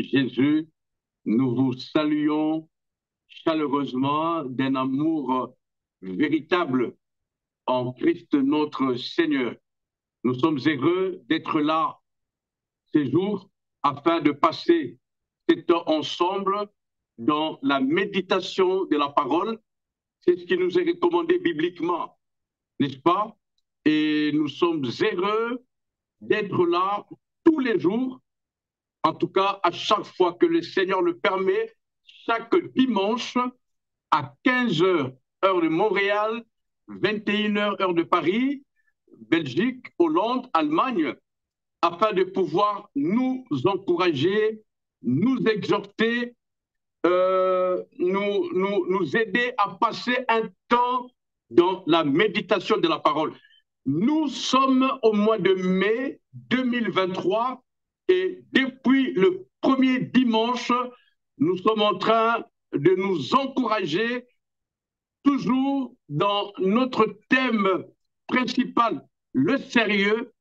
Jésus, nous vous saluons chaleureusement d'un amour véritable en Christ notre Seigneur. Nous sommes heureux d'être là ces jours afin de passer ce temps ensemble dans la méditation de la parole. C'est ce qui nous est recommandé bibliquement, n'est-ce pas? Et nous sommes heureux d'être là tous les jours, en tout cas à chaque fois que le Seigneur le permet, chaque dimanche à 15 heures, heure de Montréal, 21 heures, heure de Paris, Belgique, Hollande, Allemagne, afin de pouvoir nous encourager, nous exhorter, nous aider à passer un temps dans la méditation de la parole. Nous sommes au mois de mai 2023 et depuis le premier dimanche, nous sommes en train de nous encourager toujours dans notre thème principal, le sérieux,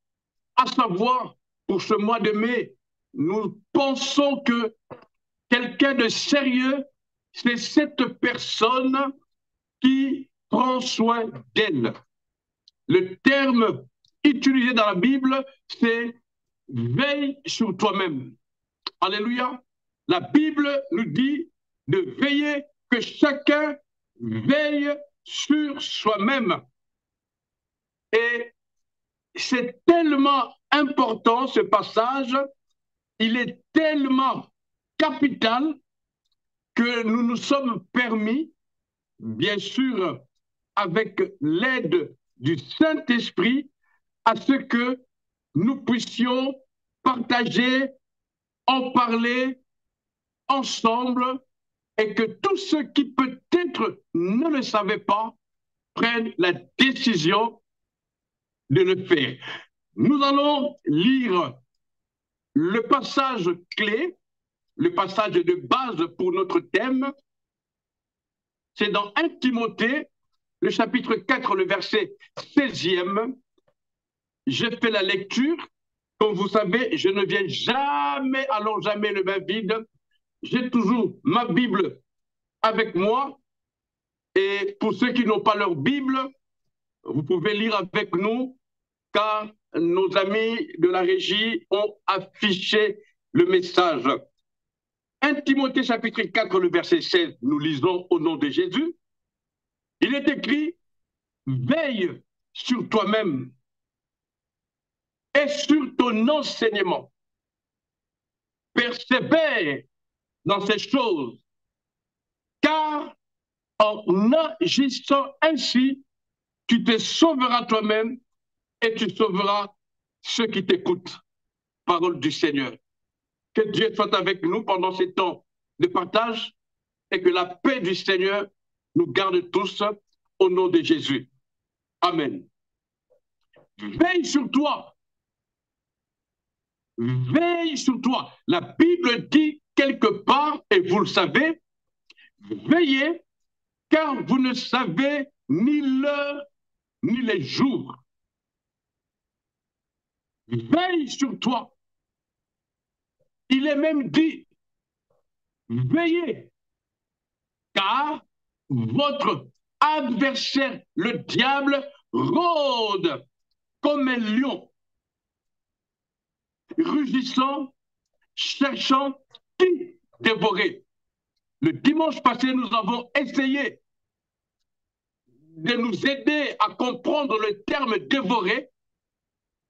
à savoir, pour ce mois de mai, nous pensons que quelqu'un de sérieux, c'est cette personne qui prend soin d'elle. Le terme utilisé dans la Bible, c'est veille sur toi-même. Alléluia. La Bible nous dit de veiller, que chacun veille sur soi-même. Et c'est tellement important ce passage, il est tellement capital que nous nous sommes permis, bien sûr, avec l'aide du Saint-Esprit, à ce que nous puissions partager, en parler ensemble et que tous ceux qui peut-être ne le savaient pas prennent la décision de le faire. Nous allons lire le passage clé, le passage de base pour notre thème. C'est dans 1 Timothée, le chapitre 4, le verset 16e. J'ai fait la lecture. Comme vous savez, je ne viens jamais, allons jamais le main vide. J'ai toujours ma Bible avec moi. Et pour ceux qui n'ont pas leur Bible, vous pouvez lire avec nous, car nos amis de la régie ont affiché le message. 1 Timothée chapitre 4, le verset 16, nous lisons au nom de Jésus. Il est écrit, veille sur toi-même et sur ton enseignement. Persévère dans ces choses, car en agissant ainsi, tu te sauveras toi-même et tu sauveras ceux qui t'écoutent. Parole du Seigneur. Que Dieu soit avec nous pendant ces temps de partage et que la paix du Seigneur nous garde tous au nom de Jésus. Amen. Veille sur toi. Veille sur toi. La Bible dit quelque part, et vous le savez, veillez, car vous ne savez ni l'heure ni les jours. Veille sur toi. Il est même dit, veillez, car votre adversaire, le diable, rôde comme un lion, rugissant, cherchant qui dévorer. Le dimanche passé, nous avons essayé de nous aider à comprendre le terme dévorer.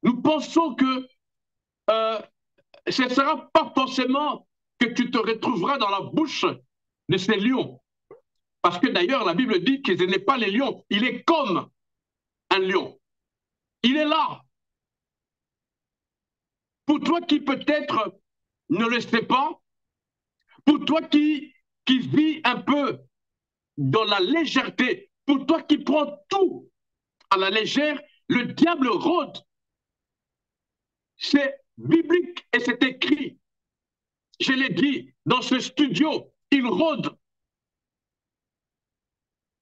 Nous pensons que ce ne sera pas forcément que tu te retrouveras dans la bouche de ces lions. Parce que d'ailleurs, la Bible dit que ce n'est pas les lions, il est comme un lion. Il est là. Pour toi qui peut-être ne le sais pas, pour toi qui vis un peu dans la légèreté, pour toi qui prends tout à la légère, le diable rôde. C'est biblique et c'est écrit. Je l'ai dit, dans ce studio, il rôde.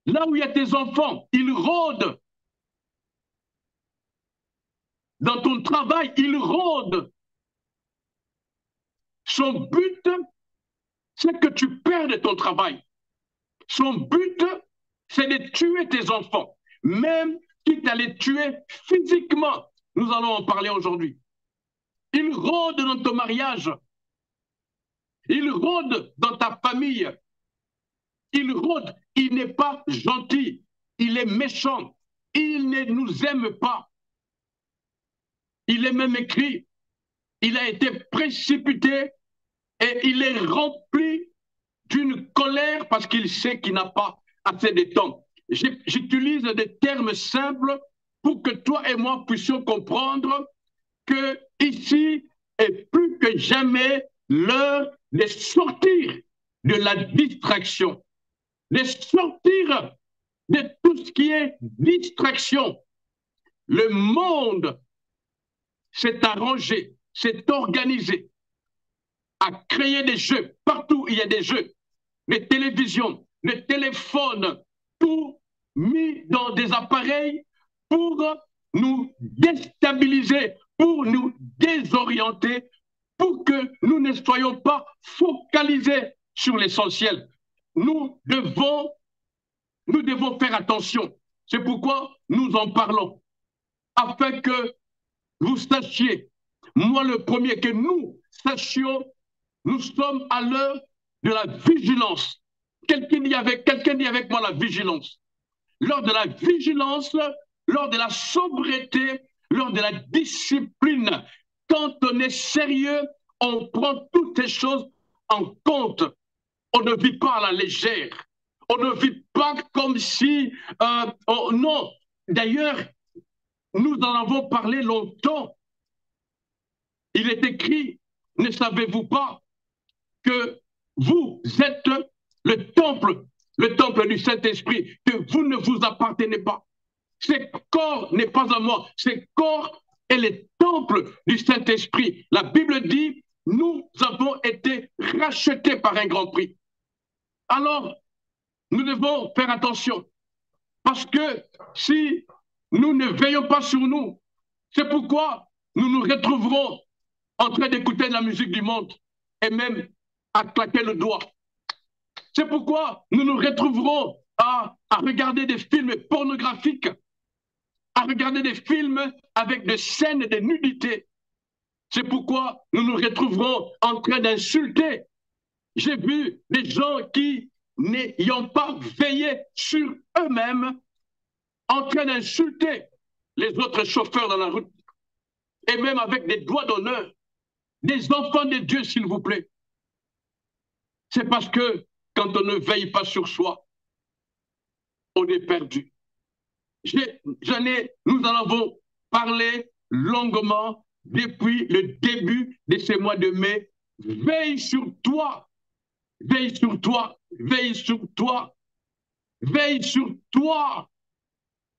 Là où il y a tes enfants, il rôde. Dans ton travail, il rôde. Son but, c'est que tu perdes ton travail. Son but, c'est de tuer tes enfants, même quitte à les tuer physiquement. Nous allons en parler aujourd'hui. Il rôde dans ton mariage. Il rôde dans ta famille. Il rôde. Il n'est pas gentil. Il est méchant. Il ne nous aime pas. Il est même écrit. Il a été précipité et il est rempli d'une colère parce qu'il sait qu'il n'a pas assez de temps. J'utilise des termes simples pour que toi et moi puissions comprendre que ici est plus que jamais l'heure de sortir de la distraction, de sortir de tout ce qui est distraction. Le monde s'est arrangé, s'est organisé, a créé des jeux. Partout, il y a des jeux. Les télévisions, les téléphones, tout mis dans des appareils pour nous déstabiliser, pour nous désorienter, pour que nous ne soyons pas focalisés sur l'essentiel. Nous devons faire attention. C'est pourquoi nous en parlons, afin que vous sachiez, moi le premier, que nous sachions, nous sommes à l'heure de la vigilance. Quelqu'un dit avec moi la vigilance. Lors de la vigilance, lors de la sobriété, lors de la discipline, quand on est sérieux, on prend toutes ces choses en compte. On ne vit pas à la légère. On ne vit pas comme si... non. D'ailleurs, nous en avons parlé longtemps. Il est écrit, ne savez-vous pas que vous êtes le temple du Saint-Esprit, que vous ne vous appartenez pas. Ce corps n'est pas à moi, ce corps est le temple du Saint-Esprit. La Bible dit, nous avons été rachetés par un grand prix. Alors, nous devons faire attention, parce que si nous ne veillons pas sur nous, c'est pourquoi nous nous retrouverons en train d'écouter de la musique du monde et même à claquer le doigt. C'est pourquoi nous nous retrouverons à regarder des films pornographiques, à regarder des films avec des scènes de nudité. C'est pourquoi nous nous retrouverons en train d'insulter. J'ai vu des gens qui, n'ayant pas veillé sur eux-mêmes, en train d'insulter les autres chauffeurs dans la route, et même avec des doigts d'honneur, des enfants de Dieu, s'il vous plaît. C'est parce que quand on ne veille pas sur soi, on est perdu. Nous en avons parlé longuement depuis le début de ce mois de mai. Veille sur toi, veille sur toi, veille sur toi, veille sur toi,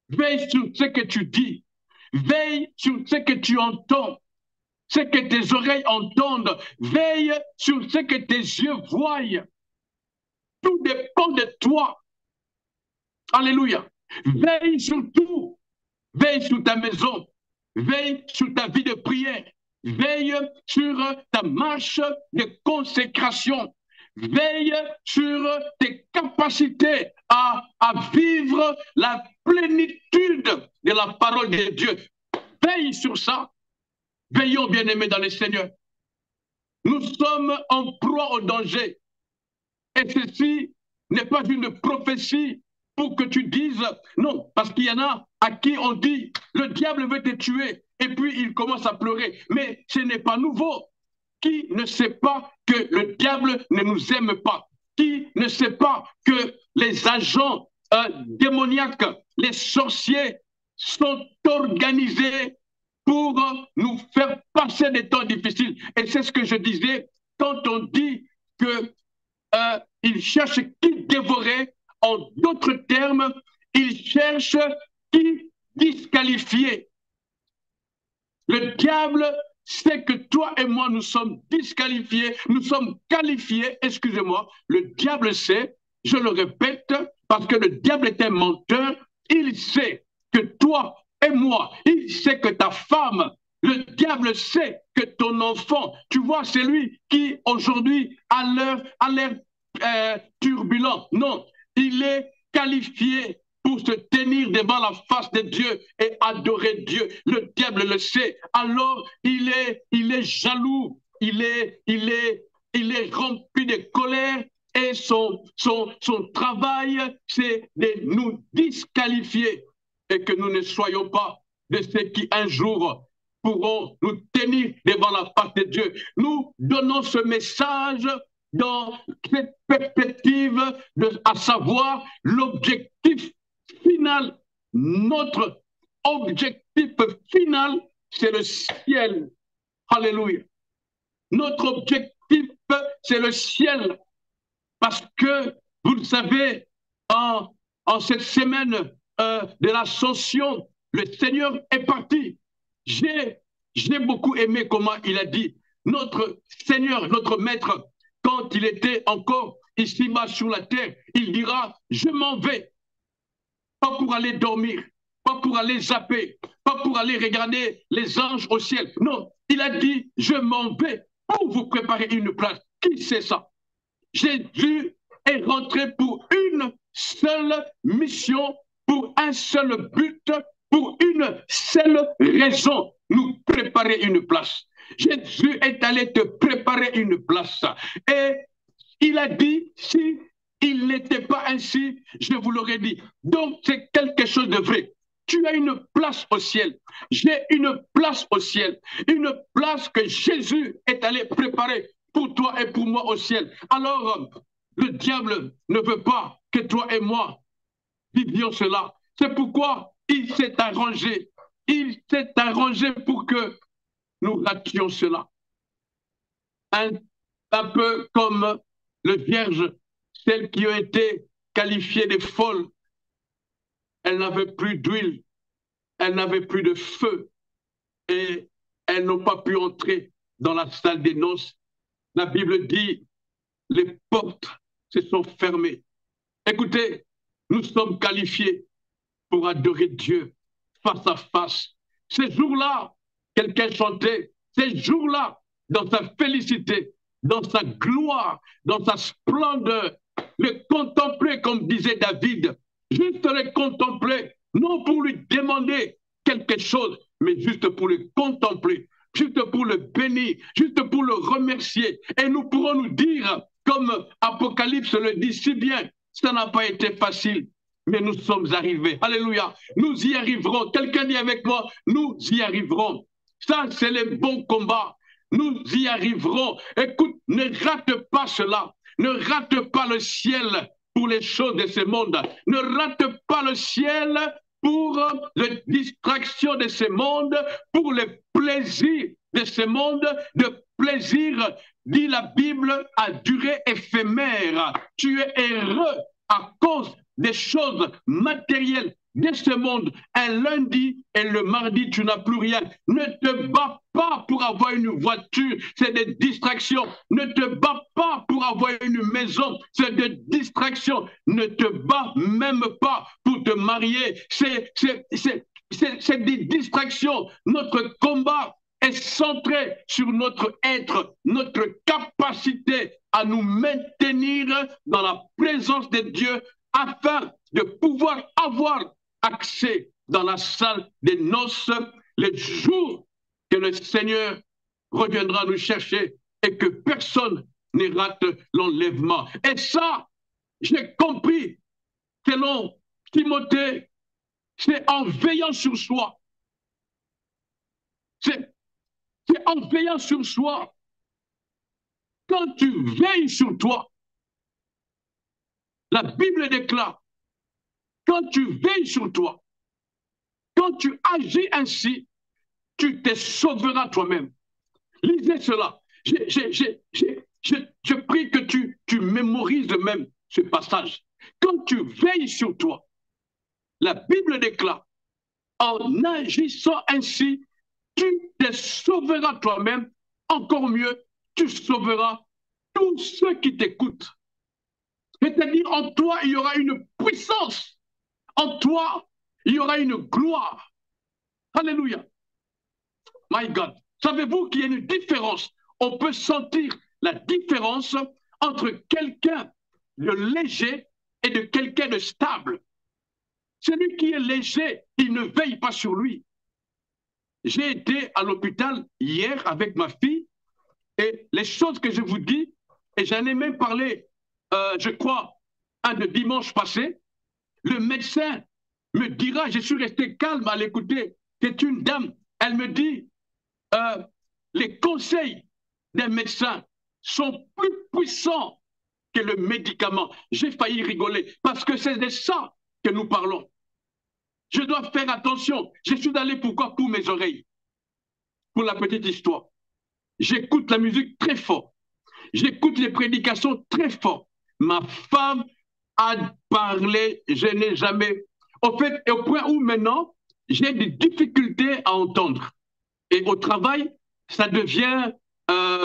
veille sur ce que tu dis, veille sur ce que tu entends, ce que tes oreilles entendent, veille sur ce que tes yeux voient. Tout dépend de toi. Alléluia. Veille sur tout. Veille sur ta maison. Veille sur ta vie de prière. Veille sur ta marche de consécration. Veille sur tes capacités à vivre la plénitude de la parole de Dieu. Veille sur ça. Veillons, bien-aimés dans le Seigneur. Nous sommes en proie au danger. Et ceci n'est pas une prophétie pour que tu dises non, parce qu'il y en a à qui on dit le diable veut te tuer et puis il commence à pleurer. Mais ce n'est pas nouveau. Qui ne sait pas que le diable ne nous aime pas? Qui ne sait pas que les agents démoniaques, les sorciers sont organisés pour nous faire passer des temps difficiles? Et c'est ce que je disais quand on dit que il cherche qui dévorer. En d'autres termes, il cherche qui disqualifier. Le diable sait que toi et moi, nous sommes disqualifiés, nous sommes qualifiés, excusez-moi, le diable sait, je le répète, parce que le diable est un menteur, il sait que toi et moi, il sait que ta femme, Le diable sait que ton enfant, tu vois, c'est lui qui aujourd'hui a l'air turbulent. Non, il est qualifié pour se tenir devant la face de Dieu et adorer Dieu. Le diable le sait. Alors, il est jaloux, il est rempli de colère et son travail, c'est de nous disqualifier et que nous ne soyons pas de ceux qui un jour pourront nous tenir devant la face de Dieu. Nous donnons ce message dans cette perspective, à savoir l'objectif final. Notre objectif final, c'est le ciel. Alléluia. Notre objectif, c'est le ciel. Parce que, vous le savez, en cette semaine de l'ascension, le Seigneur est parti. J'ai beaucoup aimé comment il a dit, notre Seigneur, notre Maître, quand il était encore ici-bas sur la terre, il dira, je m'en vais, pas pour aller dormir, pas pour aller zapper, pas pour aller regarder les anges au ciel. Non, il a dit, je m'en vais pour vous préparer une place. Qui sait ça? Jésus est rentré pour une seule mission, pour un seul but, pour une seule raison, nous préparer une place. Jésus est allé te préparer une place. Et il a dit, si il n'était pas ainsi, je vous l'aurais dit. Donc, c'est quelque chose de vrai. Tu as une place au ciel. J'ai une place au ciel. Une place que Jésus est allé préparer pour toi et pour moi au ciel. Alors, le diable ne veut pas que toi et moi vivions cela. C'est pourquoi il s'est arrangé. Il s'est arrangé pour que nous rations cela. Un peu comme les vierges, celles qui ont été qualifiées de folles. Elles n'avaient plus d'huile, elles n'avaient plus de feu et elles n'ont pas pu entrer dans la salle des noces. La Bible dit, les portes se sont fermées. Écoutez, nous sommes qualifiés pour adorer Dieu face à face. Ces jours-là, quelqu'un chantait, ces jours-là, dans sa félicité, dans sa gloire, dans sa splendeur, le contempler comme disait David, juste le contempler, non pour lui demander quelque chose, mais juste pour le contempler, juste pour le bénir, juste pour le remercier. Et nous pourrons nous dire, comme Apocalypse le dit si bien, ça n'a pas été facile, mais nous sommes arrivés. Alléluia. Nous y arriverons. Quelqu'un dit avec moi, nous y arriverons. Ça, c'est le bon combat. Nous y arriverons. Écoute, ne rate pas cela. Ne rate pas le ciel pour les choses de ce monde. Ne rate pas le ciel pour les distractions de ce monde, pour les plaisirs de ce monde, de plaisir, dit la Bible, à durée éphémère. Tu es heureux à cause des choses matérielles de ce monde. Un lundi et le mardi, tu n'as plus rien. Ne te bats pas pour avoir une voiture, c'est des distractions. Ne te bats pas pour avoir une maison, c'est des distractions. Ne te bats même pas pour te marier, c'est des distractions. Notre combat est centré sur notre être, notre capacité à nous maintenir dans la présence de Dieu afin de pouvoir avoir accès dans la salle des noces le jour que le Seigneur reviendra nous chercher et que personne ne rate l'enlèvement. Et ça, j'ai compris, selon Timothée, c'est en veillant sur soi. C'est en veillant sur soi. Quand tu veilles sur toi, la Bible déclare, quand tu veilles sur toi, quand tu agis ainsi, tu te sauveras toi-même. Lisez cela. Je prie que tu mémorises même ce passage. Quand tu veilles sur toi, la Bible déclare, en agissant ainsi, tu te sauveras toi-même. Encore mieux, tu sauveras tous ceux qui t'écoutent. C'est-à-dire, en toi, il y aura une puissance. En toi, il y aura une gloire. Alléluia. My God. Savez-vous qu'il y a une différence? On peut sentir la différence entre quelqu'un de léger et de quelqu'un de stable. Celui qui est léger, il ne veille pas sur lui. J'ai été à l'hôpital hier avec ma fille et les choses que je vous dis, et j'en ai même parlé, je crois, un de dimanche passé, le médecin me dira, je suis resté calme à l'écouter, c'est une dame, elle me dit, les conseils d'un médecin sont plus puissants que le médicament. J'ai failli rigoler parce que c'est de ça que nous parlons. Je dois faire attention. Je suis allé pourquoi? Pour mes oreilles. Pour la petite histoire. J'écoute la musique très fort. J'écoute les prédications très fort. Ma femme a parlé, je n'ai jamais... Au fait, au point où maintenant, j'ai des difficultés à entendre. Et au travail, ça devient...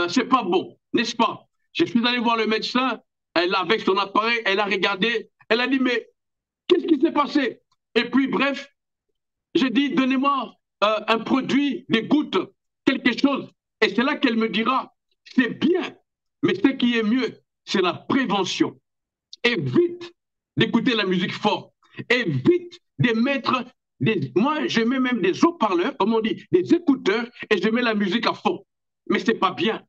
c'est pas bon, n'est-ce pas? Je suis allé voir le médecin, elle, avec son appareil, elle a regardé, elle a dit, mais qu'est-ce qui s'est passé? Et puis, bref, j'ai dit, donnez-moi un produit, des gouttes, quelque chose. Et c'est là qu'elle me dira, c'est bien, mais ce qui est mieux, c'est la prévention. Évite d'écouter la musique fort. Évite de mettre moi, je mets même des haut-parleurs, comme on dit, des écouteurs, et je mets la musique à fond. Mais ce n'est pas bien.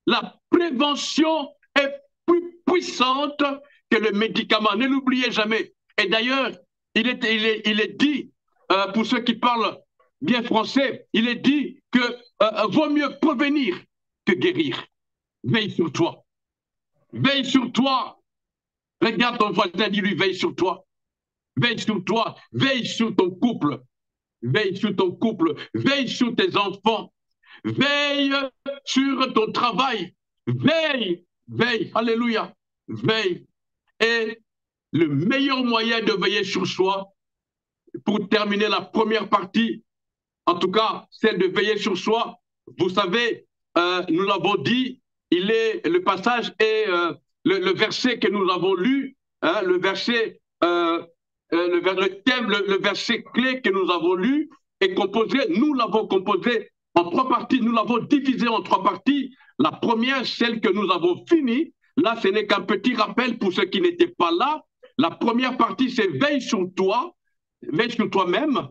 La prévention est plus puissante que le médicament. Ne l'oubliez jamais. Et d'ailleurs, il est dit, pour ceux qui parlent bien français, il est dit que vaut mieux prévenir que guérir. Veille sur toi. Veille sur toi. Regarde ton voisin, dis-lui, veille sur toi. Veille sur toi. Veille sur ton couple. Veille sur ton couple. Veille sur tes enfants. Veille sur ton travail. Veille. Veille. Alléluia. Veille. Et le meilleur moyen de veiller sur soi, pour terminer la première partie, en tout cas, celle de veiller sur soi, vous savez, nous l'avons dit, le passage est le verset que nous avons lu, hein, le verset, le thème, le verset clé que nous avons lu est composé, nous l'avons composé en trois parties, nous l'avons divisé en trois parties. La première, celle que nous avons finie, là, ce n'est qu'un petit rappel pour ceux qui n'étaient pas là. La première partie, c'est veille sur toi, veille sur toi-même.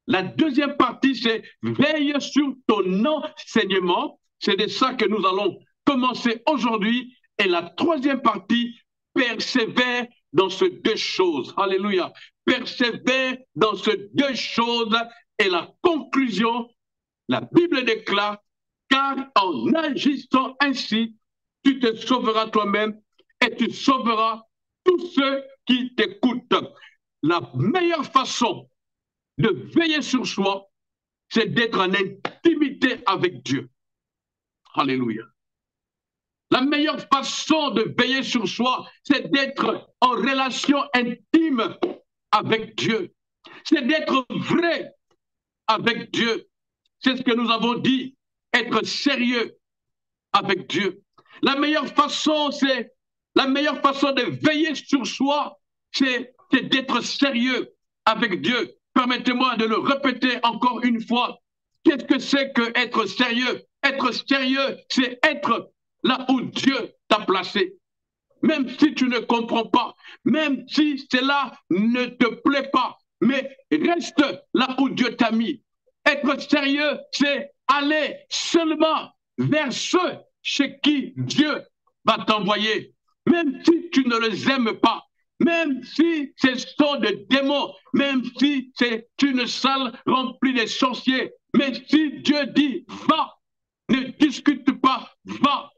La deuxième partie, c'est veille sur ton enseignement. C'est de ça que nous allons commencer aujourd'hui. Et la troisième partie, persévère dans ces deux choses. Alléluia. Persévère dans ces deux choses. Et la conclusion, la Bible déclare, car en agissant ainsi, tu te sauveras toi-même et tu sauveras tous ceux qui t'écoutent. La meilleure façon de veiller sur soi, c'est d'être en intimité avec Dieu. Alléluia. La meilleure façon de veiller sur soi, c'est d'être en relation intime avec Dieu. C'est d'être vrai avec Dieu. C'est ce que nous avons dit, être sérieux avec Dieu. La meilleure façon de veiller sur soi, c'est d'être sérieux avec Dieu. Permettez-moi de le répéter encore une fois. Qu'est-ce que c'est que être sérieux? Être sérieux, c'est être là où Dieu t'a placé. Même si tu ne comprends pas, même si cela ne te plaît pas, mais reste là où Dieu t'a mis. Être sérieux, c'est aller seulement vers ceux chez qui Dieu va t'envoyer. Même si tu ne les aimes pas, même si ce sont des démons, même si c'est une salle remplie de sorciers, mais si Dieu dit va, ne discute pas, va.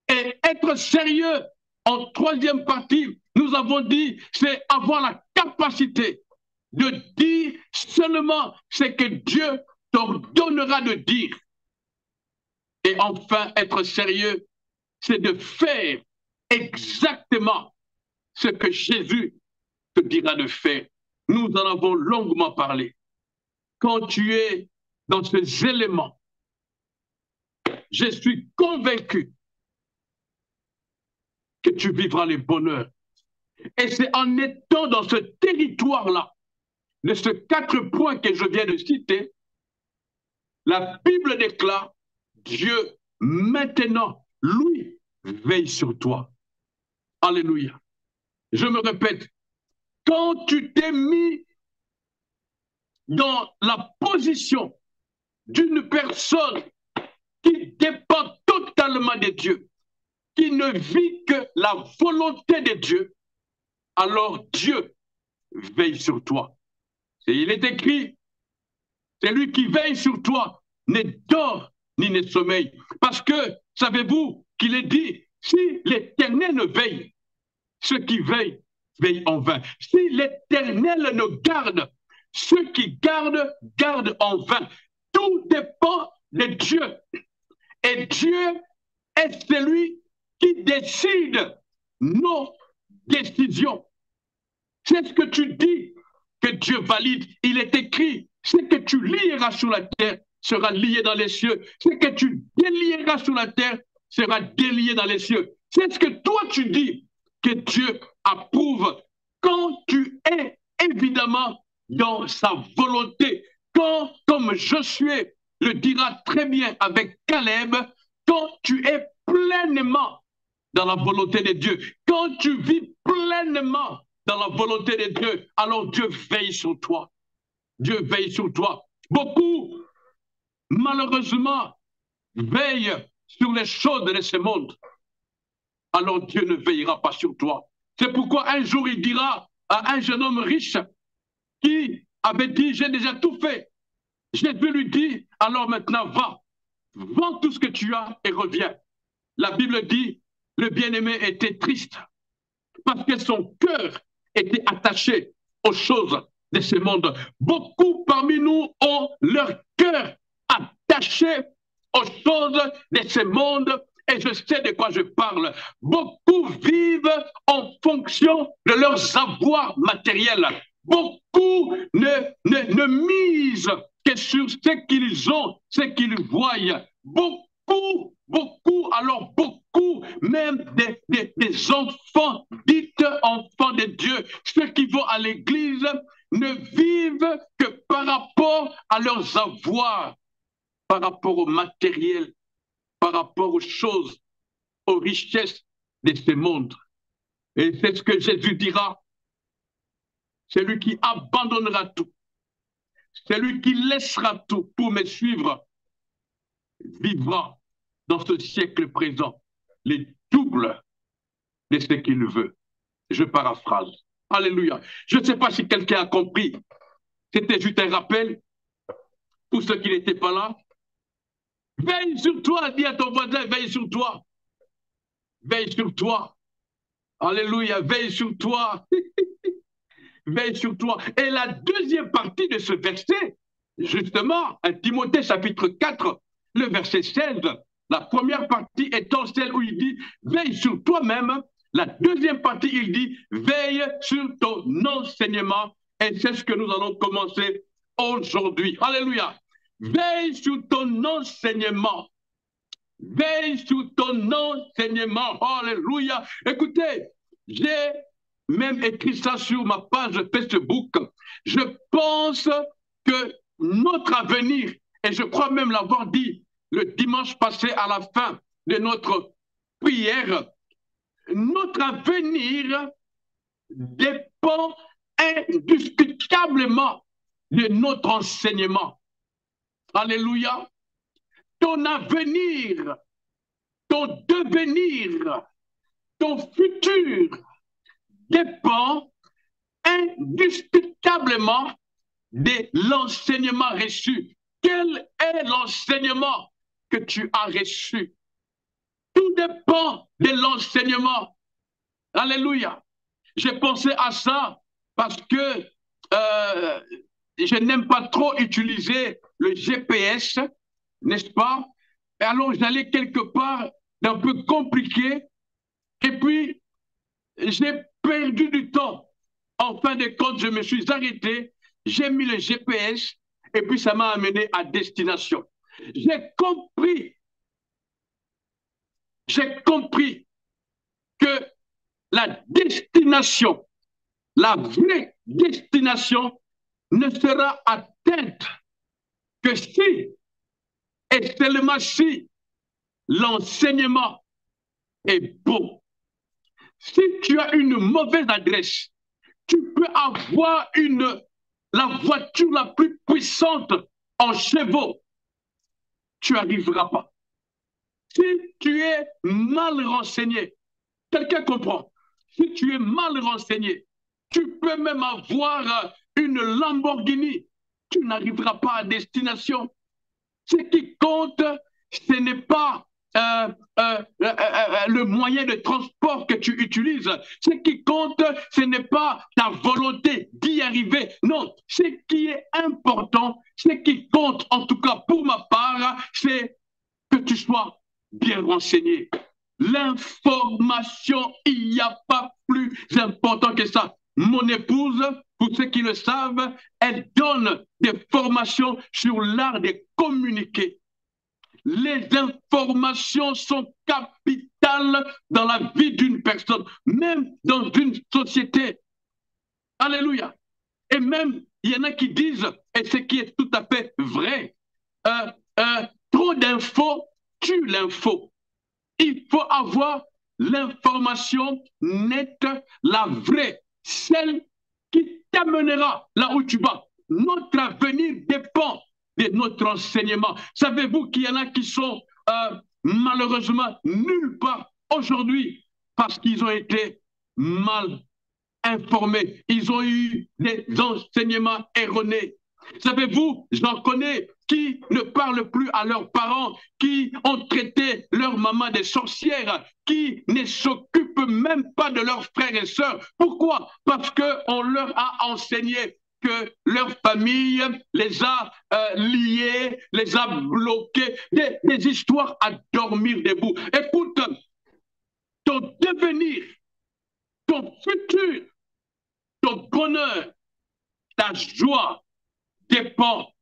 Et être sérieux, en troisième partie, nous avons dit, c'est avoir la capacité de dire seulement ce que Dieu t'ordonnera de dire. Et enfin, être sérieux, c'est de faire exactement ce que Jésus te dira de faire. Nous en avons longuement parlé. Quand tu es dans ces éléments, je suis convaincu que tu vivras les bonheurs. Et c'est en étant dans ce territoire-là, de ces 4 points que je viens de citer, La Bible déclare, Dieu, maintenant, lui, veille sur toi. Alléluia. Je me répète, quand tu t'es mis dans la position d'une personne qui dépend totalement de Dieu, qui ne vit que la volonté de Dieu, alors Dieu veille sur toi. Et il est écrit, c'est lui qui veille sur toi, ne dort ni ne sommeille. Parce que, savez-vous qu'il est dit, si l'Éternel ne veille, ceux qui veillent, veillent en vain. Si l'Éternel ne garde, ceux qui gardent, gardent en vain. Tout dépend de Dieu. Et Dieu est celui qui décide nos décisions. C'est ce que tu dis que Dieu valide. Il est écrit, ce que tu lieras sur la terre sera lié dans les cieux. Ce que tu délieras sur la terre sera délié dans les cieux. C'est ce que toi tu dis que Dieu approuve quand tu es évidemment dans sa volonté. Quand, comme Josué le dira très bien avec Caleb, quand tu es pleinement dans la volonté de Dieu, quand tu vis pleinement dans la volonté de Dieu, alors Dieu veille sur toi. Dieu veille sur toi. Beaucoup, malheureusement, veillent sur les choses de ce monde. Alors Dieu ne veillera pas sur toi. C'est pourquoi un jour il dira à un jeune homme riche qui avait dit, j'ai déjà tout fait. Jésus lui dit, alors maintenant va, vends tout ce que tu as et reviens. La Bible dit, le bien-aimé était triste parce que son cœur était attaché aux choses de ce monde. Beaucoup parmi nous ont leur cœur attaché aux choses de ce monde et je sais de quoi je parle. Beaucoup vivent en fonction de leurs avoirs matériels. Beaucoup ne misent que sur ce qu'ils ont, ce qu'ils voient. Alors beaucoup, même des enfants, dites enfants de Dieu, ceux qui vont à l'église, ne vivent que par rapport à leurs avoirs, par rapport au matériel, par rapport aux choses, aux richesses de ce monde. Et c'est ce que Jésus dira, celui qui abandonnera tout, celui qui laissera tout pour me suivre, vivra dans ce siècle présent les doubles de ce qu'il veut. Je paraphrase. Alléluia. Je ne sais pas si quelqu'un a compris. C'était juste un rappel pour ceux qui n'étaient pas là. Veille sur toi, dis à ton voisin, veille sur toi. Veille sur toi. Alléluia, veille sur toi. Veille sur toi. Et la deuxième partie de ce verset, justement, à Timothée chapitre 4, le verset 16, la première partie étant celle où il dit, veille sur toi-même. La deuxième partie, il dit, veille sur ton enseignement. Et c'est ce que nous allons commencer aujourd'hui. Alléluia. Veille sur ton enseignement. Veille sur ton enseignement. Alléluia. Écoutez, j'ai même écrit ça sur ma page Facebook. Je pense que notre avenir, et je crois même l'avoir dit le dimanche passé à la fin de notre prière, notre avenir dépend indiscutablement de notre enseignement. Alléluia. Ton avenir, ton devenir, ton futur dépend indiscutablement de l'enseignement reçu. Quel est l'enseignement que tu as reçu? Tout dépend de l'enseignement. Alléluia. J'ai pensé à ça parce que je n'aime pas trop utiliser le GPS, n'est-ce pas? Et alors j'allais quelque part d'un peu compliqué et puis j'ai perdu du temps. En fin de compte, je me suis arrêté, j'ai mis le GPS et puis ça m'a amené à destination. J'ai compris que la destination, la vraie destination ne sera atteinte que si Et seulement si l'enseignement est bon. Si tu as une mauvaise adresse, tu peux avoir la voiture la plus puissante en chevaux. Tu n'arriveras pas. Si tu es mal renseigné, quelqu'un comprend, si tu es mal renseigné, tu peux même avoir une Lamborghini. Tu n'arriveras pas à destination. Ce qui compte, ce n'est pas le moyen de transport que tu utilises. Ce qui compte, ce n'est pas ta volonté d'y arriver. Non, ce qui est important, ce qui compte, en tout cas pour ma part, c'est que tu sois bien renseigné. L'information, il n'y a pas plus important que ça. Mon épouse, pour ceux qui le savent, elle donne des formations sur l'art de communiquer. Les informations sont capitales dans la vie d'une personne, même dans une société. Alléluia. Et même, il y en a qui disent, et ce qui est tout à fait vrai, trop d'infos tue l'info. Il faut avoir l'information nette, la vraie, celle qui t'amènera là où tu vas. Notre avenir dépend de notre enseignement. Savez-vous qu'il y en a qui sont malheureusement nulle part aujourd'hui parce qu'ils ont été mal informés. Ils ont eu des enseignements erronés. Savez-vous, j'en connais qui ne parlent plus à leurs parents, qui ont traité leur maman des sorcières, qui ne s'occupent même pas de leurs frères et sœurs. Pourquoi? Parce qu'on leur a enseigné que leur famille les a liés, les a bloqués, des histoires à dormir debout. Écoute, ton devenir, ton futur, ton bonheur, ta joie dépend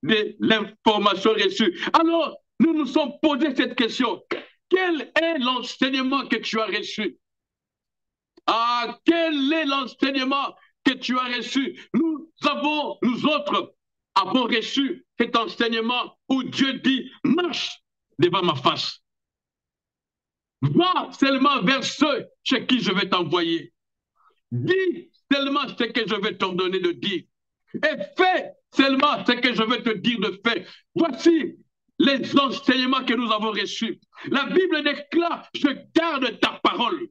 de l'information reçue. Alors, nous nous sommes posé cette question. Quel est l'enseignement que tu as reçu? Ah, quel est l'enseignement que tu as reçu? Nous autres, avons reçu cet enseignement où Dieu dit, marche devant ma face. Va seulement vers ceux chez qui je vais t'envoyer. Dis seulement ce que je vais t'ordonner de dire. Et fais seulement ce que je vais te dire de faire. Voici les enseignements que nous avons reçus. La Bible déclare, je garde ta parole.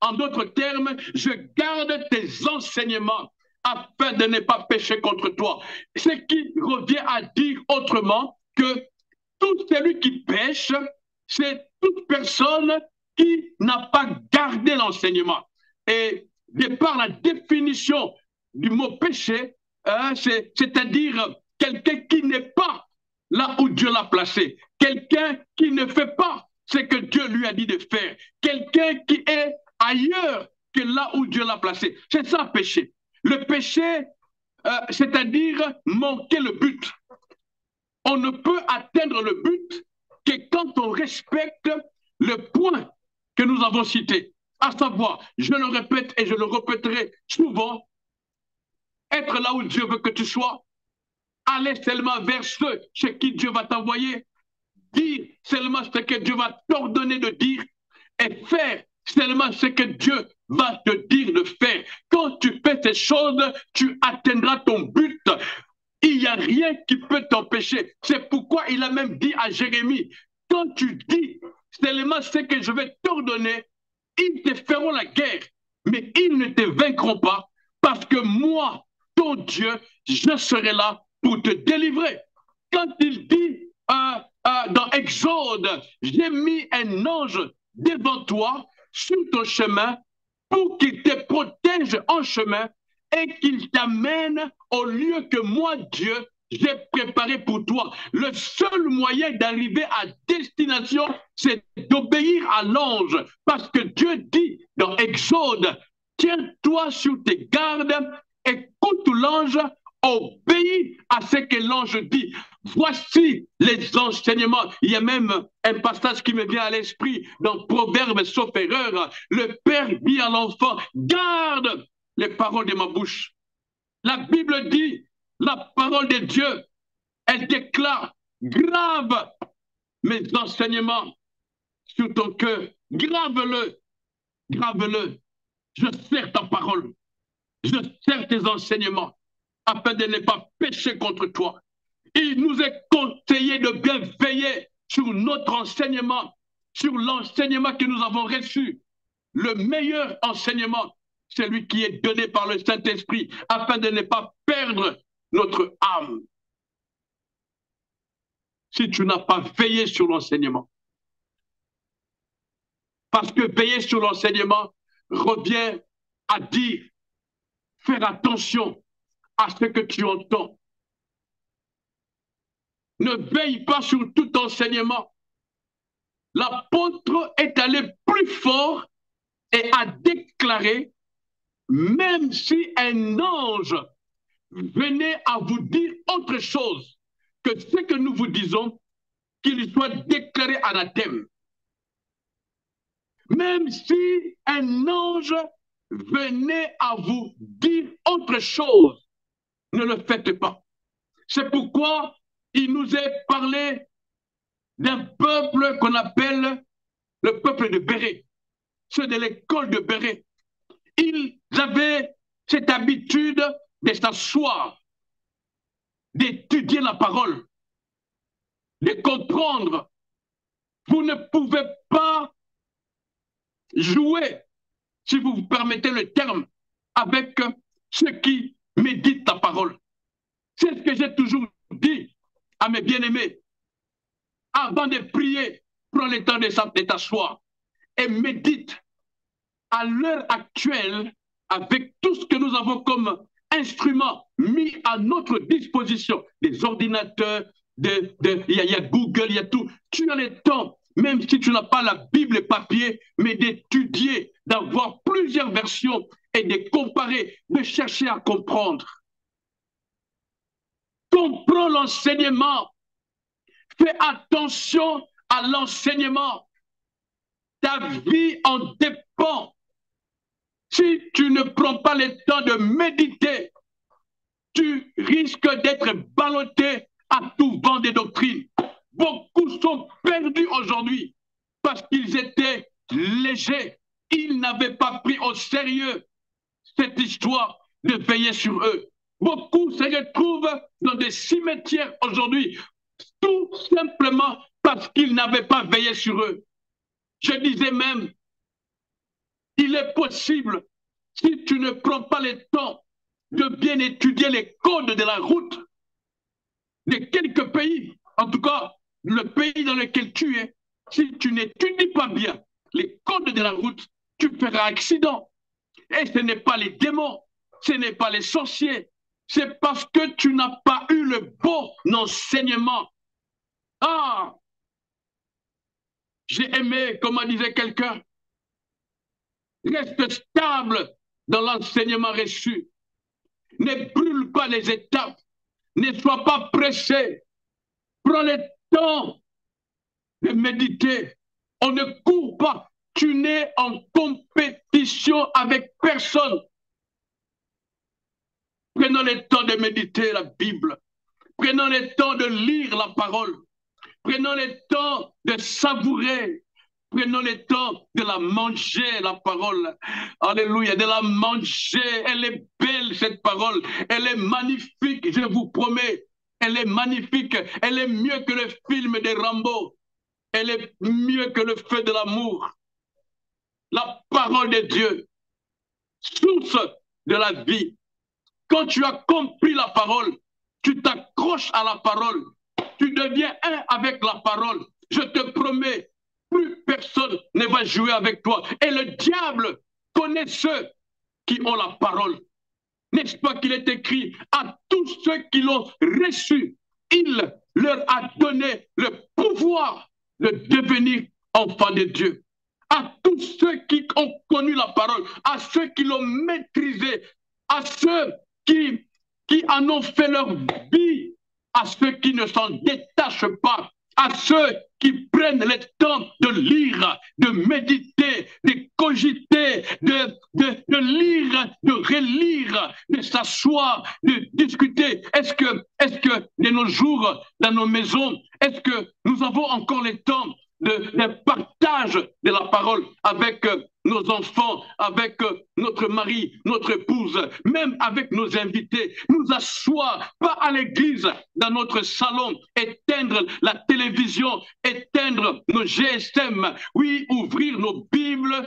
En d'autres termes, je garde tes enseignements afin de ne pas pécher contre toi. Ce qui revient à dire autrement que tout celui qui pêche, c'est toute personne qui n'a pas gardé l'enseignement. Et de par la définition du mot péché, c'est-à-dire quelqu'un qui n'est pas là où Dieu l'a placé, quelqu'un qui ne fait pas ce que Dieu lui a dit de faire, quelqu'un qui est ailleurs que là où Dieu l'a placé. C'est ça, péché. Le péché, c'est-à-dire manquer le but. On ne peut atteindre le but que quand on respecte le point que nous avons cité, à savoir, je le répète et je le répéterai souvent, être là où Dieu veut que tu sois, aller seulement vers ceux chez qui Dieu va t'envoyer, dire seulement ce que Dieu va t'ordonner de dire et faire seulement ce que Dieu va te dire de faire. Quand tu fais ces choses, tu atteindras ton but. Il n'y a rien qui peut t'empêcher. C'est pourquoi il a même dit à Jérémie, quand tu dis seulement ce que je vais t'ordonner, ils te feront la guerre, mais ils ne te vaincront pas, parce que moi, ton Dieu, je serai là pour te délivrer. Quand il dit dans Exode, j'ai mis un ange devant toi sur ton chemin pour qu'il te protège en chemin et qu'il t'amène au lieu que moi, Dieu, j'ai préparé pour toi. Le seul moyen d'arriver à destination, c'est d'obéir à l'ange. Parce que Dieu dit dans Exode, tiens-toi sur tes gardes, écoute l'ange, obéis à ce que l'ange dit. Voici les enseignements. Il y a même un passage qui me vient à l'esprit dans Proverbes, sauf erreur. Le père dit à l'enfant, garde les paroles de ma bouche. La Bible dit, la parole de Dieu, elle déclare, grave mes enseignements sur ton cœur. Grave-le, grave-le. Je sers ta parole. Je sers tes enseignements afin de ne pas pécher contre toi. Il nous est conseillé de bien veiller sur notre enseignement, sur l'enseignement que nous avons reçu. Le meilleur enseignement, celui qui est donné par le Saint-Esprit, afin de ne pas perdre notre âme. Si tu n'as pas veillé sur l'enseignement, parce que veiller sur l'enseignement revient à dire, faire attention à ce que tu entends. Ne veille pas sur tout enseignement. L'apôtre est allé plus fort et a déclaré, même si un ange venait à vous dire autre chose que ce que nous vous disons, qu'il soit déclaré anathème. Même si un ange venait à vous dire autre chose, ne le faites pas. C'est pourquoi il nous est parlé d'un peuple qu'on appelle le peuple de Béret, ceux de l'école de Béret. Ils avaient cette habitude de s'asseoir, d'étudier la parole, de comprendre. Vous ne pouvez pas jouer, si vous vous permettez le terme, avec ceux qui méditent la parole. C'est ce que j'ai toujours dit à mes bien-aimés. Avant de prier, prends le temps de t'asseoir et médite. À l'heure actuelle, avec tout ce que nous avons comme instruments mis à notre disposition, des ordinateurs, il y a Google, il y a tout. Tu as le temps, même si tu n'as pas la Bible papier, mais d'étudier, d'avoir plusieurs versions et de comparer, de chercher à comprendre. Comprends l'enseignement. Fais attention à l'enseignement. Ta vie en dépend. Si tu ne prends pas le temps de méditer, tu risques d'être ballotté à tout vent des doctrines. Beaucoup sont perdus aujourd'hui parce qu'ils étaient légers. Ils n'avaient pas pris au sérieux cette histoire de veiller sur eux. Beaucoup se retrouvent dans des cimetières aujourd'hui, tout simplement parce qu'ils n'avaient pas veillé sur eux. Je disais même, il est possible, si tu ne prends pas le temps de bien étudier les codes de la route de quelques pays, en tout cas le pays dans lequel tu es, si tu n'étudies pas bien les codes de la route, tu feras accident. Et ce n'est pas les démons, ce n'est pas les sorciers, c'est parce que tu n'as pas eu le bon enseignement. Ah, j'ai aimé, comment disait quelqu'un, reste stable dans l'enseignement reçu. Ne brûle pas les étapes. Ne sois pas pressé. Prends le temps de méditer. On ne court pas. Tu n'es en compétition avec personne. Prenons le temps de méditer la Bible. Prenons le temps de lire la parole. Prenons le temps de savourer. Prenons le temps de la manger, la parole. Alléluia, de la manger. Elle est belle, cette parole. Elle est magnifique, je vous promets. Elle est magnifique. Elle est mieux que le film de Rambo. Elle est mieux que le feu de l'amour. La parole de Dieu, source de la vie. Quand tu as compris la parole, tu t'accroches à la parole. Tu deviens un avec la parole. Je te promets, plus personne ne va jouer avec toi. Et le diable connaît ceux qui ont la parole. N'est-ce pas qu'il est écrit à tous ceux qui l'ont reçu, il leur a donné le pouvoir de devenir enfants de Dieu. À tous ceux qui ont connu la parole, à ceux qui l'ont maîtrisée, à ceux qui en ont fait leur vie, à ceux qui ne s'en détachent pas à ceux qui prennent le temps de lire, de méditer, de cogiter, de lire, de relire, de s'asseoir, de discuter. Est-ce que de nos jours, dans nos maisons, est-ce que nous avons encore le temps de partage de la parole avec nos enfants, avec notre mari, notre épouse, même avec nos invités, nous asseoir, pas à l'église, dans notre salon, éteindre la télévision, éteindre nos GSM, oui, ouvrir nos Bibles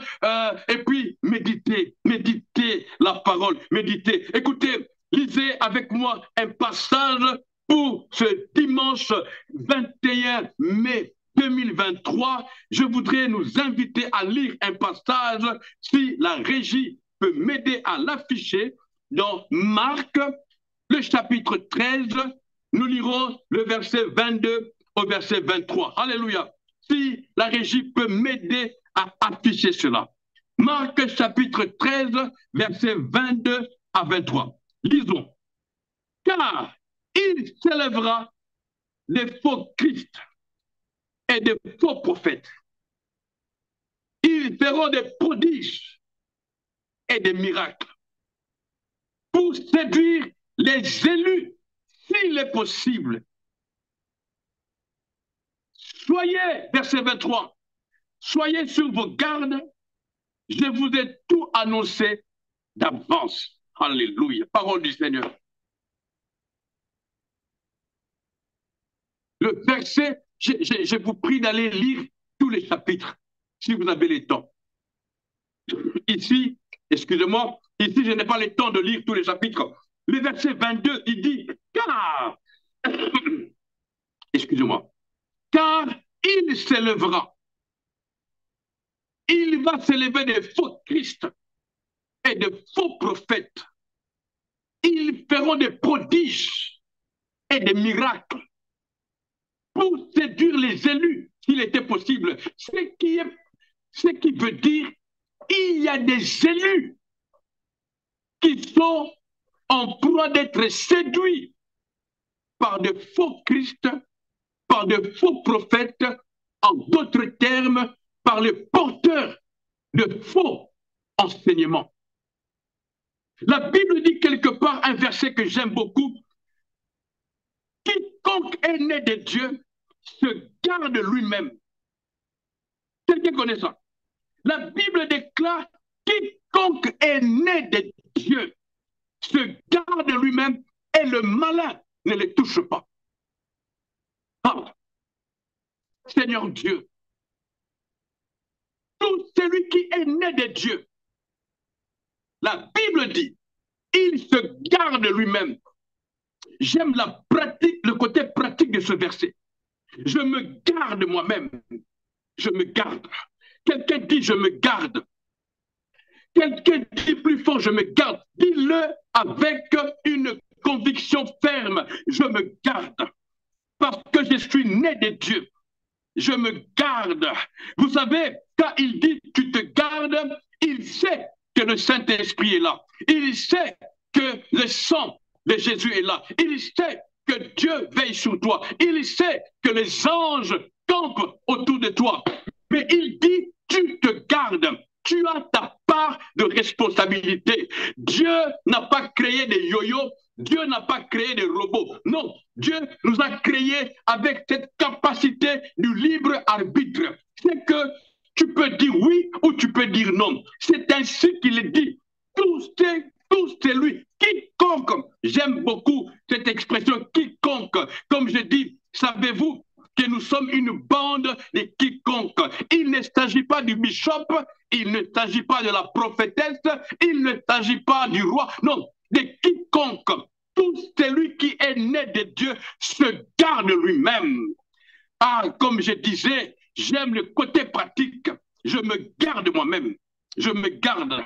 et puis méditer, méditer la parole, méditer. Écoutez, lisez avec moi un passage pour ce dimanche 21 mai 2023, je voudrais nous inviter à lire un passage, si la régie peut m'aider à l'afficher, dans Marc, le chapitre 13, nous lirons le verset 22 au verset 23. Alléluia. Si la régie peut m'aider à afficher cela. Marc, chapitre 13, verset 22 à 23. Lisons. Car il s'élèvera des faux Christ et de faux prophètes. Ils feront des prodiges et des miracles pour séduire les élus, s'il est possible. Soyez, verset 23, soyez sur vos gardes, je vous ai tout annoncé d'avance. Alléluia, parole du Seigneur. Le verset, je vous prie d'aller lire tous les chapitres, si vous avez le temps. Ici, excusez-moi, ici je n'ai pas le temps de lire tous les chapitres. Le verset 22, il dit, car, excusez-moi, car il s'élèvera, il va s'élever des faux Christ et de faux prophètes. Ils feront des prodiges et des miracles pour séduire les élus, s'il était possible. Ce qui veut dire, il y a des élus qui sont en proie d'être séduits par de faux Christ, par de faux prophètes, en d'autres termes, par les porteurs de faux enseignements. La Bible dit quelque part un verset que j'aime beaucoup. Quiconque est né de Dieu se garde lui-même. Quelqu'un connaît ça? La Bible déclare, quiconque est né de Dieu se garde lui-même et le malin ne le touche pas. Ah, Seigneur Dieu, tout celui qui est né de Dieu, la Bible dit, il se garde lui-même. J'aime la pratique, le côté pratique de ce verset. Je me garde moi-même. Je me garde. Quelqu'un dit, je me garde. Quelqu'un dit plus fort, je me garde. Dis-le avec une conviction ferme. Je me garde. Parce que je suis né de Dieu. Je me garde. Vous savez, quand il dit tu te gardes, il sait que le Saint-Esprit est là. Il sait que le sang de Jésus est là. Il sait que Dieu veille sur toi. Il sait que les anges campent autour de toi. Mais il dit, tu te gardes. Tu as ta part de responsabilité. Dieu n'a pas créé des yo-yo. Dieu n'a pas créé des robots. Non, Dieu nous a créés avec cette capacité du libre arbitre. C'est que tu peux dire oui ou tu peux dire non. C'est ainsi qu'il dit. Tout c'est lui. Quiconque, j'aime beaucoup cette expression quiconque. Comme je dis, savez-vous que nous sommes une bande de quiconque. Il ne s'agit pas du bishop, il ne s'agit pas de la prophétesse, il ne s'agit pas du roi, non, de quiconque. Tout celui qui est né de Dieu se garde lui-même. Ah, comme je disais, j'aime le côté pratique. Je me garde moi-même. Je me garde.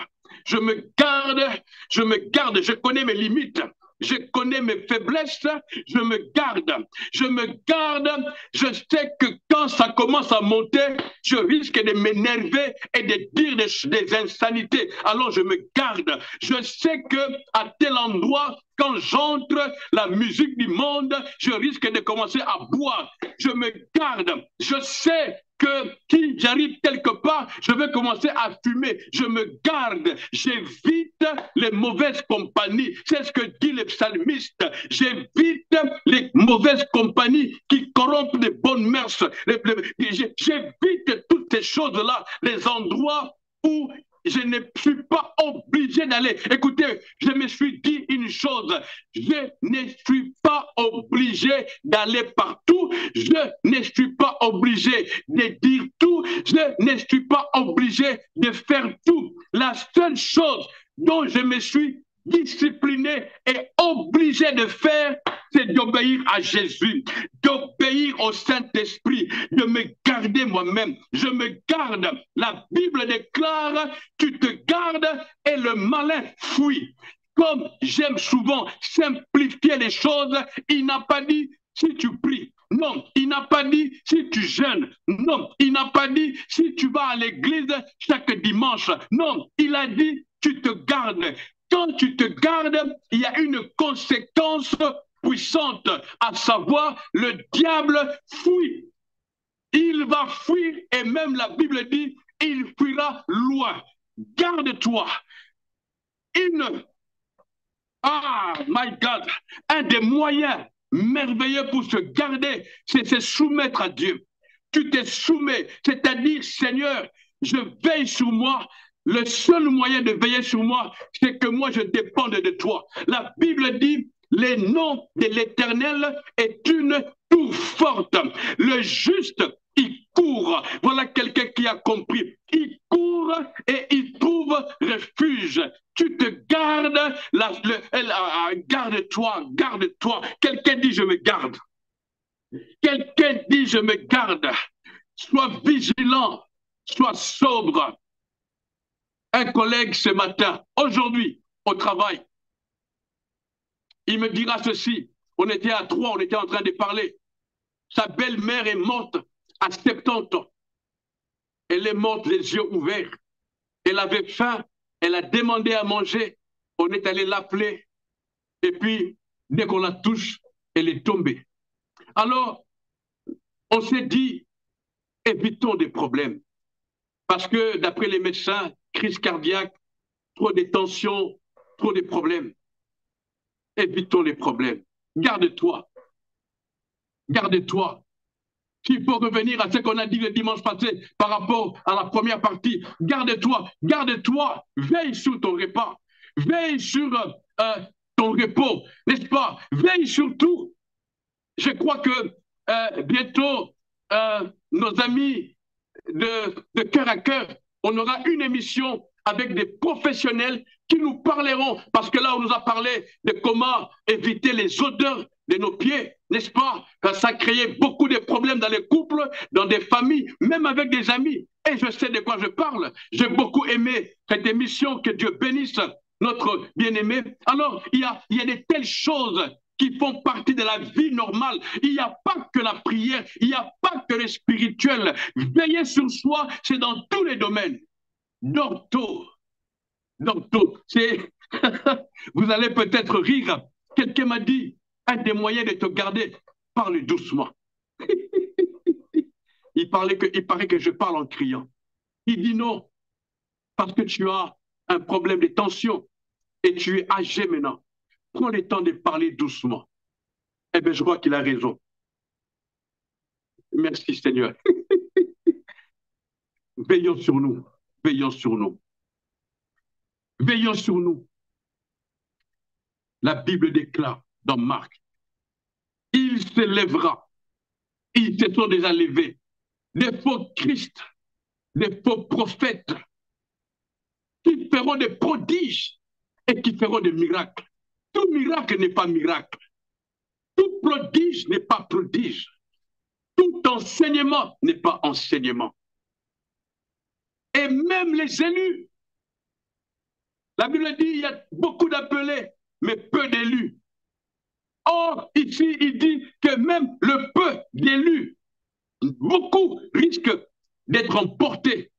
Je me garde. Je me garde. Je connais mes limites. Je connais mes faiblesses, je me garde. Je me garde, je sais que quand ça commence à monter, je risque de m'énerver et de dire des insanités. Alors je me garde. Je sais qu'à tel endroit, Quand j'entre la musique du monde, je risque de commencer à boire. Je me garde. Je sais que si j'arrive quelque part, je vais commencer à fumer. Je me garde. J'évite les mauvaises compagnies. C'est ce que dit le psalmiste. J'évite les mauvaises compagnies qui corrompent les bonnes mœurs. J'évite toutes ces choses-là, les endroits où je ne suis pas obligé d'aller. Écoutez, je me suis dit une chose, je ne suis pas obligé d'aller partout, je ne suis pas obligé de dire tout, je ne suis pas obligé de faire tout. La seule chose dont je me suis discipliné et obligé de faire, c'est d'obéir à Jésus, d'obéir au Saint-Esprit, de me garder moi-même. Je me garde. La Bible déclare, tu te gardes et le malin fuit. Comme j'aime souvent simplifier les choses, il n'a pas dit si tu pries. Non, il n'a pas dit si tu jeûnes. Non, il n'a pas dit si tu vas à l'église chaque dimanche. Non, il a dit tu te gardes. Quand tu te gardes, il y a une conséquence puissante, à savoir le diable fuit. Il va fuir et même la Bible dit, il fuira loin. Garde-toi. My God, un des moyens merveilleux pour se garder, c'est se soumettre à Dieu. Tu te soumets, c'est-à-dire, Seigneur, je veille sur moi. Le seul moyen de veiller sur moi, c'est que moi je dépende de toi. La Bible dit, le nom de l'Éternel est une tour forte. Le juste, il court. Voilà quelqu'un qui a compris. Il court et il trouve refuge. Tu te gardes, garde-toi, garde-toi. Quelqu'un dit je me garde. Quelqu'un dit je me garde. Sois vigilant, sois sobre. Un collègue ce matin, aujourd'hui, au travail, il me dira ceci. On était à 3, on était en train de parler. Sa belle-mère est morte à 70 ans. Elle est morte les yeux ouverts. Elle avait faim, elle a demandé à manger. On est allé l'appeler. Et puis, dès qu'on la touche, elle est tombée. Alors, on s'est dit, évitons des problèmes. Parce que, d'après les médecins, crise cardiaque, trop de tensions, trop de problèmes. Évitons les problèmes. Garde-toi. Garde-toi. S'il faut revenir à ce qu'on a dit le dimanche passé par rapport à la première partie, garde-toi, garde-toi, veille sur ton repas, veille sur ton repos, n'est-ce pas? Veille sur tout. Je crois que bientôt, nos amis de cœur à cœur, on aura une émission avec des professionnels qui nous parleront, parce que là, on nous a parlé de comment éviter les odeurs de nos pieds, n'est-ce pas? Ça créait beaucoup de problèmes dans les couples, dans des familles, même avec des amis. Et je sais de quoi je parle. J'ai beaucoup aimé cette émission, que Dieu bénisse notre bien-aimé. Alors, il y a de telles choses qui font partie de la vie normale. Il n'y a pas que la prière, il n'y a pas que le spirituel. Veiller sur soi, c'est dans tous les domaines. Dors tôt. Dors tôt. Vous allez peut-être rire. Quelqu'un m'a dit, un des moyens de te garder, parle doucement. Il paraît que je parle en criant. Il dit non, parce que tu as un problème de tension et tu es âgé maintenant. Prends le temps de parler doucement. Eh bien, je crois qu'il a raison. Merci Seigneur. Veillons sur nous. Veillons sur nous. Veillons sur nous. La Bible déclare dans Marc, il se lèvera. Ils se sont déjà levés. Des faux Christ, des faux prophètes qui feront des prodiges et qui feront des miracles. Tout miracle n'est pas miracle. Tout prodige n'est pas prodige. Tout enseignement n'est pas enseignement. Et même les élus. La Bible dit qu'il y a beaucoup d'appelés, mais peu d'élus. Or, ici, il dit que même le peu d'élus, beaucoup risquent d'être emportés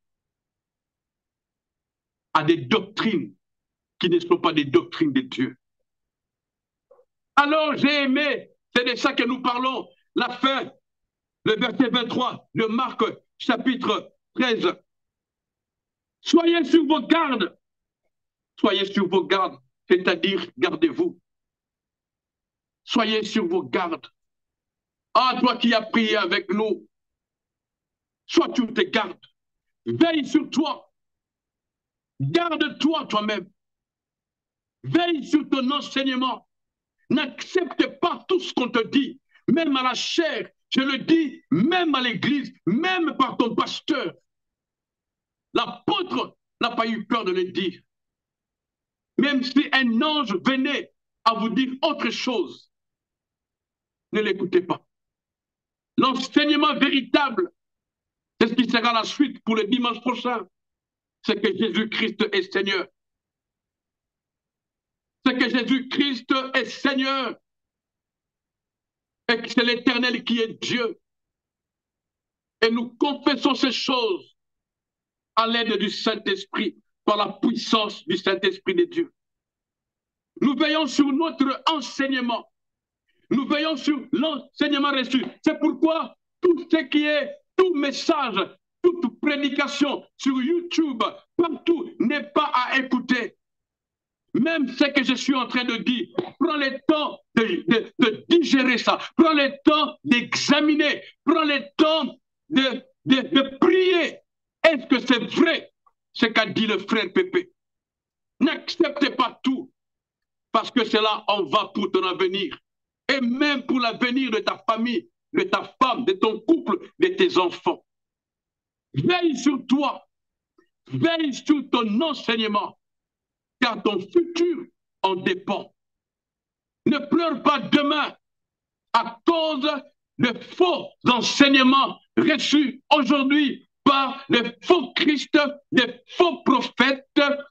à des doctrines qui ne sont pas des doctrines de Dieu. Alors j'ai aimé, c'est de ça que nous parlons, la fin, le verset 23 de Marc, chapitre 13. Soyez sur vos gardes. Soyez sur vos gardes, c'est-à-dire gardez-vous. Soyez sur vos gardes. Ah, toi qui as prié avec nous, sois sur tes gardes. Veille sur toi. Garde-toi toi-même. Veille sur ton enseignement. N'accepte pas tout ce qu'on te dit, même à la chair. Je le dis, même à l'église, même par ton pasteur. L'apôtre n'a pas eu peur de le dire. Même si un ange venait à vous dire autre chose, ne l'écoutez pas. L'enseignement véritable, c'est ce qui sera la suite pour le dimanche prochain. C'est que Jésus-Christ est Seigneur. C'est que Jésus-Christ est Seigneur. Et que c'est l'Éternel qui est Dieu. Et nous confessons ces choses à l'aide du Saint-Esprit, par la puissance du Saint-Esprit de Dieu. Nous veillons sur notre enseignement. Nous veillons sur l'enseignement reçu. C'est pourquoi tout ce qui est, tout message, toute prédication sur YouTube, partout, n'est pas à écouter. Même ce que je suis en train de dire, prends le temps de digérer ça, prends le temps d'examiner, prends le temps de prier. Est-ce que c'est vrai ce qu'a dit le frère Pépé? N'acceptez pas tout, parce que cela en va pour ton avenir, et même pour l'avenir de ta famille, de ta femme, de ton couple, de tes enfants. Veille sur toi, veille sur ton enseignement, car ton futur en dépend. Ne pleure pas demain à cause de faux enseignements reçus aujourd'hui par les faux Christ, des faux prophètes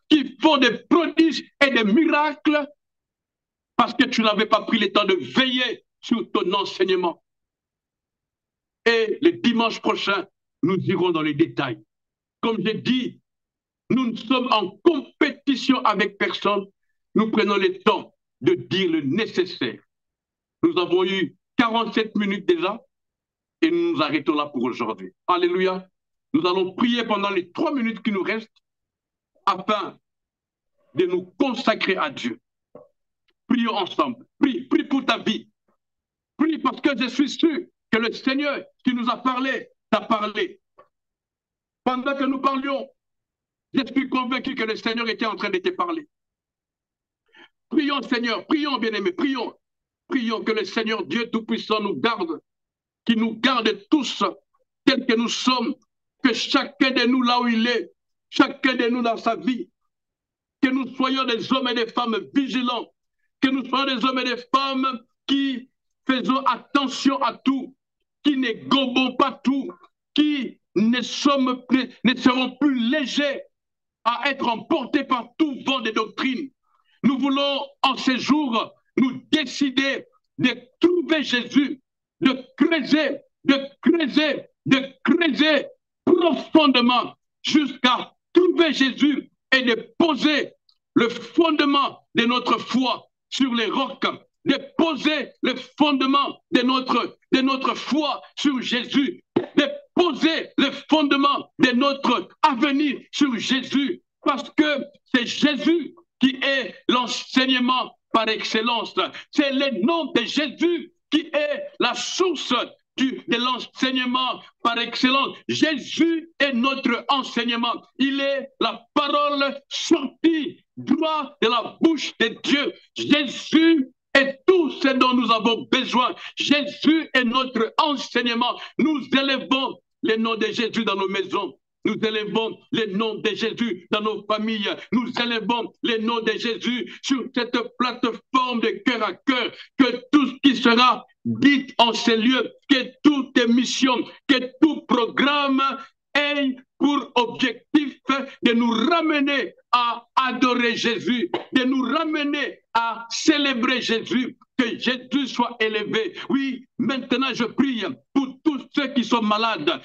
qui font des prodiges et des miracles parce que tu n'avais pas pris le temps de veiller sur ton enseignement. Et le dimanche prochain, nous irons dans les détails. Comme j'ai dit, nous ne sommes en compétition avec personne. Nous prenons le temps de dire le nécessaire. Nous avons eu 47 minutes déjà et nous nous arrêtons là pour aujourd'hui. Alléluia. Nous allons prier pendant les 3 minutes qui nous restent afin de nous consacrer à Dieu. Prions ensemble. Prie, prie pour ta vie. Prie parce que je suis sûr que le Seigneur qui nous a parlé, t'a parlé. Pendant que nous parlions, je suis convaincu que le Seigneur était en train de te parler. Prions, Seigneur, prions, bien-aimés, prions. Prions que le Seigneur Dieu Tout-Puissant nous garde, qu'il nous garde tous tels que nous sommes, que chacun de nous là où il est, chacun de nous dans sa vie, que nous soyons des hommes et des femmes vigilants, que nous soyons des hommes et des femmes qui faisons attention à tout, qui ne gobons pas tout, qui ne seront plus légers à être emportés par tout vent de doctrine. Nous voulons en ces jours nous décider de trouver Jésus, de creuser, de creuser, de creuser profondément jusqu'à trouver Jésus et de poser le fondement de notre foi sur les rocs, de poser le fondement de notre foi sur Jésus, de poser le fondement de notre avenir sur Jésus, parce que c'est Jésus qui est l'enseignement par excellence. C'est le nom de Jésus qui est la source de l'enseignement par excellence. Jésus est notre enseignement. Il est la parole sortie droit de la bouche de Dieu. Jésus est tout ce dont nous avons besoin. Jésus est notre enseignement. Nous élevons le nom de Jésus dans nos maisons. Nous élevons le nom de Jésus dans nos familles. Nous élevons le nom de Jésus sur cette plateforme de cœur à cœur. Que tout ce qui sera dit en ces lieux, que toute émission, que tout programme ait pour objectif de nous ramener à adorer Jésus, de nous ramener à célébrer Jésus, que Jésus soit élevé. Oui, maintenant je prie pour tous ceux qui sont malades,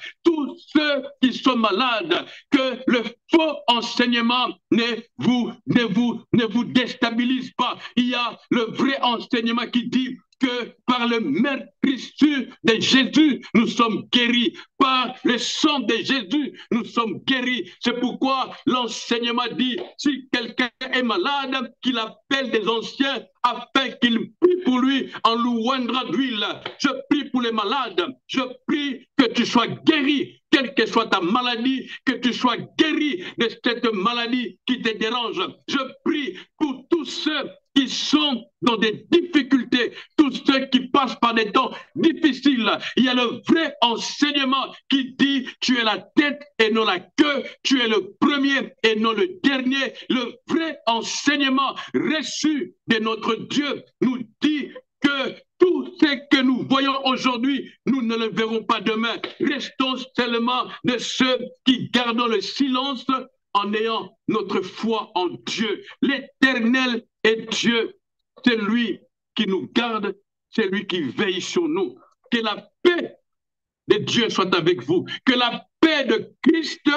que le faux enseignement ne vous déstabilise pas. Il y a le vrai enseignement qui dit que par le meurtrissure de Jésus, nous sommes guéris. Par le sang de Jésus, nous sommes guéris. C'est pourquoi l'enseignement dit, si quelqu'un est malade, qu'il appelle des anciens afin qu'ils prient pour lui en louange d'huile. Je prie pour les malades. Je prie que tu sois guéri, quelle que soit ta maladie, que tu sois guéri de cette maladie qui te dérange. Je prie pour tous ceux qui sont dans des difficultés, tous ceux qui passent par des temps difficiles. Il y a le vrai enseignement qui dit tu es la tête et non la queue, tu es le premier et non le dernier. Le vrai enseignement reçu de notre Dieu nous dit que tout ce que nous voyons aujourd'hui, nous ne le verrons pas demain. Restons seulement de ceux qui gardent le silence en ayant notre foi en Dieu. L'Éternel est Dieu. C'est lui qui nous garde, c'est lui qui veille sur nous. Que la paix de Dieu soit avec vous. Que la paix de Christ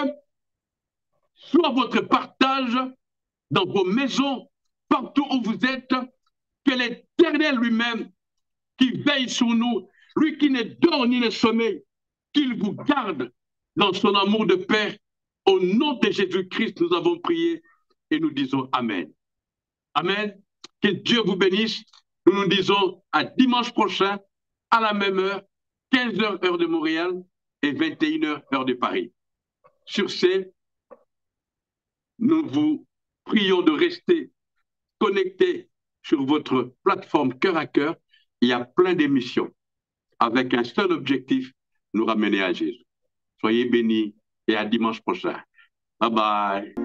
soit votre partage dans vos maisons, partout où vous êtes. Que l'Éternel lui-même, qui veille sur nous, lui qui ne dort ni ne sommeille, qu'il vous garde dans son amour de Père. Au nom de Jésus-Christ, nous avons prié et nous disons Amen. Amen. Que Dieu vous bénisse. Nous nous disons à dimanche prochain, à la même heure, 15h heure de Montréal et 21h heure de Paris. Sur ce, nous vous prions de rester connectés sur votre plateforme Cœur à Cœur. Il y a plein d'émissions avec un seul objectif, nous ramener à Jésus. Soyez bénis et à dimanche prochain. Bye bye.